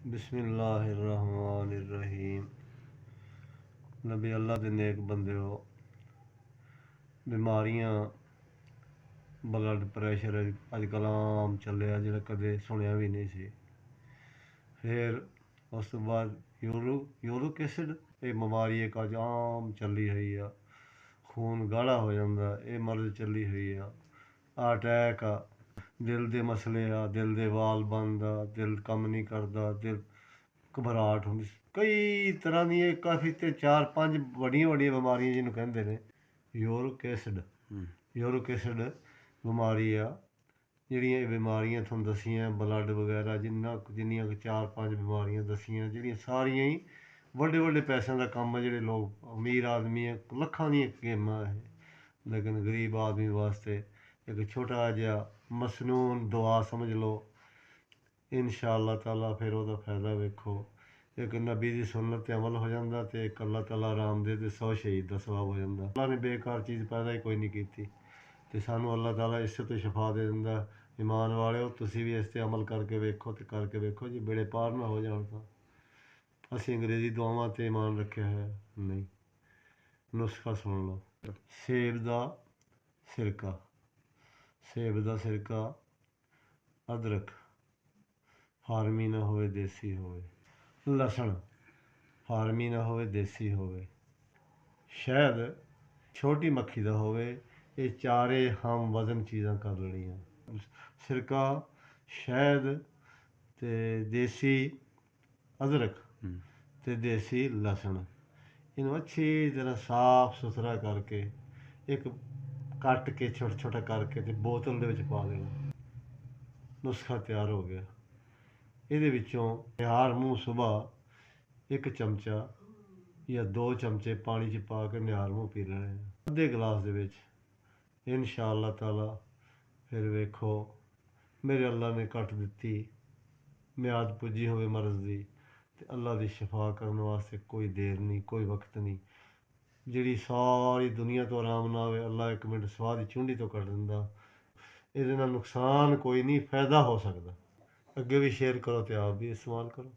बिस्मिल्लाहिर्रहमानिर्रहीम। नबी अल्लाह दे नेक बंदे हो, बीमारियां ब्लड प्रैशर अजकल आम चलिया जेह्ड़ा कदे सुनिया भी नहीं सी। फिर उस तो बाद यूरिक एसिड ये बीमारी एक अज आम चली हुई आ। खून गाढ़ा हो जाता, ये मर्ज चली हुई आ। अटैक आ, दिल दे मसले आ, दिल दे वाल बंद आ, दिल कम नहीं करता, दिल घबराहट होंदी, कई तरह दी काफ़ी ते 4-5 बड़ियां बड़ियां बीमारियां जिन्हों कहते हैं यूरिक एसिड बीमारी आ। ਜਿਹੜੀਆਂ ਇਹ ਬਿਮਾਰੀਆਂ ਤੁਹਾਨੂੰ ਦਸੀਆਂ ਬਲੱਡ ਵਗੈਰਾ ਜਿੰਨੀਆਂ 4-5 ਬਿਮਾਰੀਆਂ ਦਸੀਆਂ ਜਿਹੜੀਆਂ ਸਾਰੀਆਂ ਹੀ ਵੱਡੇ ਵੱਡੇ ਪੈਸਿਆਂ ਦਾ ਕੰਮ ਹੈ। ਜਿਹੜੇ ਲੋਕ ਅਮੀਰ ਆਦਮੀ ਹੈ ਲੱਖਾਂ ਦੀਆਂ ਗੇਮਾਂ ਹੈ, ਲੇਕਿਨ ਗਰੀਬ ਆਦਮੀ ਵਾਸਤੇ ਇੱਕ ਛੋਟਾ ਜਿਹਾ ਮਸਨੂਨ ਦੁਆ ਸਮਝ ਲਓ, ਇਨਸ਼ਾ ਅੱਲਾਹ ਤਾਲਾ ਫਿਰ ਉਹਦਾ ਫਾਇਦਾ ਵੇਖੋ। ਇੱਕ ਨਬੀ ਦੀ ਸੁਨਨਤ 'ਤੇ ਅਮਲ ਹੋ ਜਾਂਦਾ ਅਤੇ ਇੱਕ ਅੱਲਾਹ ਤਾਲਾ ਰਾਮਦੇਵ ਦੇ 100 ਸ਼ਹੀਦ ਦਾ ਸਵਾਬ ਹੋ ਜਾਂਦਾ। ਅੱਲਾਹ ਨੇ ਬੇਕਾਰ ਚੀਜ਼ ਪੈਦਾ ਹੀ ਕੋਈ ਨਹੀਂ ਕੀਤੀ ਅਤੇ ਸਾਨੂੰ ਅੱਲਾਹ ਤਾਲਾ ਇਸੇ ਤੋਂ ਸ਼ਫਾ ਦੇ ਦਿੰਦਾ। ਈਮਾਨ ਵਾਲਿਓ, ਤੁਸੀਂ ਵੀ ਇਸ 'ਤੇ ਅਮਲ ਕਰਕੇ ਵੇਖੋ ਅਤੇ ਕਰਕੇ ਵੇਖੋ ਜੀ, ਬੇੜੇ ਪਾਰ ਨਾ ਹੋ ਜਾਣ। ਤਾਂ ਅਸੀਂ ਅੰਗਰੇਜ਼ੀ ਦੁਆਵਾਂ 'ਤੇ ਈਮਾਨ ਰੱਖਿਆ ਹੋਇਆ ਨਹੀਂ। ਨੁਸਖਾ ਸੁਣ ਲਓ। ਸੇਬ ਦਾ ਸਿਰਕਾ, ਅਦਰਕ, ਫਾਰਮੀ ਨਾ ਹੋਵੇ ਦੇਸੀ ਹੋਵੇ, ਲਸਣ ਫਾਰਮੀ ਨਾ ਹੋਵੇ ਦੇਸੀ ਹੋਵੇ, ਸ਼ਹਿਦ ਛੋਟੀ ਮੱਖੀ ਦਾ ਹੋਵੇ। ਇਹ ਚਾਰੇ ਹਮ ਵਜ਼ਨ ਚੀਜ਼ਾਂ ਕਰ ਲੈਣੀਆਂ। ਸਿਰਕਾ, ਸ਼ਹਿਦ ਅਤੇ ਦੇਸੀ ਅਦਰਕ ਅਤੇ ਦੇਸੀ ਲਸਣ, ਇਹਨੂੰ ਅੱਛੀ ਤਰ੍ਹਾਂ ਸਾਫ ਸੁਥਰਾ ਕਰਕੇ ਇੱਕ ਕੱਟ ਕੇ ਛੋਟਾ ਛੋਟਾ ਕਰਕੇ ਅਤੇ ਬੋਤਲ ਦੇ ਵਿੱਚ ਪਾ ਦੇਣਾ। ਨੁਸਖਾ ਤਿਆਰ ਹੋ ਗਿਆ। ਇਹਦੇ ਵਿੱਚੋਂ ਨਿਹਾਰ ਮੂੰਹ ਸੁਬਾਹ 1 ਚਮਚਾ ਜਾਂ 2 ਚਮਚੇ ਪਾਣੀ 'ਚ ਪਾ ਕੇ ਨਿਹਾਰ ਮੂੰਹ ਪੀ ਲੈਣੇ, ਅੱਧੇ ਗਲਾਸ ਦੇ ਵਿੱਚ। ਇਨਸ਼ਾ ਅੱਲਾਹ ਤਾਲਾ ਫਿਰ ਵੇਖੋ, ਮੇਰੇ ਅੱਲਾ ਨੇ ਕੱਟ ਦਿੱਤੀ ਮਿਆਦ ਪੁੱਜੀ ਹੋਵੇ ਮਰਜ਼ ਦੀ, ਅਤੇ ਅੱਲਾ ਦੀ ਸ਼ਫਾ ਕਰਨ ਵਾਸਤੇ ਕੋਈ ਦੇਰ ਨਹੀਂ, ਕੋਈ ਵਕਤ ਨਹੀਂ। ਜਿਹੜੀ ਸਾਰੀ ਦੁਨੀਆ ਤੋਂ ਆਰਾਮ ਨਾ ਹੋਵੇ, ਅੱਲਾ 1 ਮਿੰਟ ਸਵਾਹ ਦੀ ਚੁੰਡੀ ਤੋਂ ਕੱਢ ਦਿੰਦਾ। ਇਹਦੇ ਨਾਲ ਨੁਕਸਾਨ ਕੋਈ ਨਹੀਂ, ਫਾਇਦਾ ਹੋ ਸਕਦਾ। ਅੱਗੇ ਵੀ ਸ਼ੇਅਰ ਕਰੋ ਅਤੇ ਆਪ ਵੀ ਇਸਤੇਮਾਲ ਕਰੋ।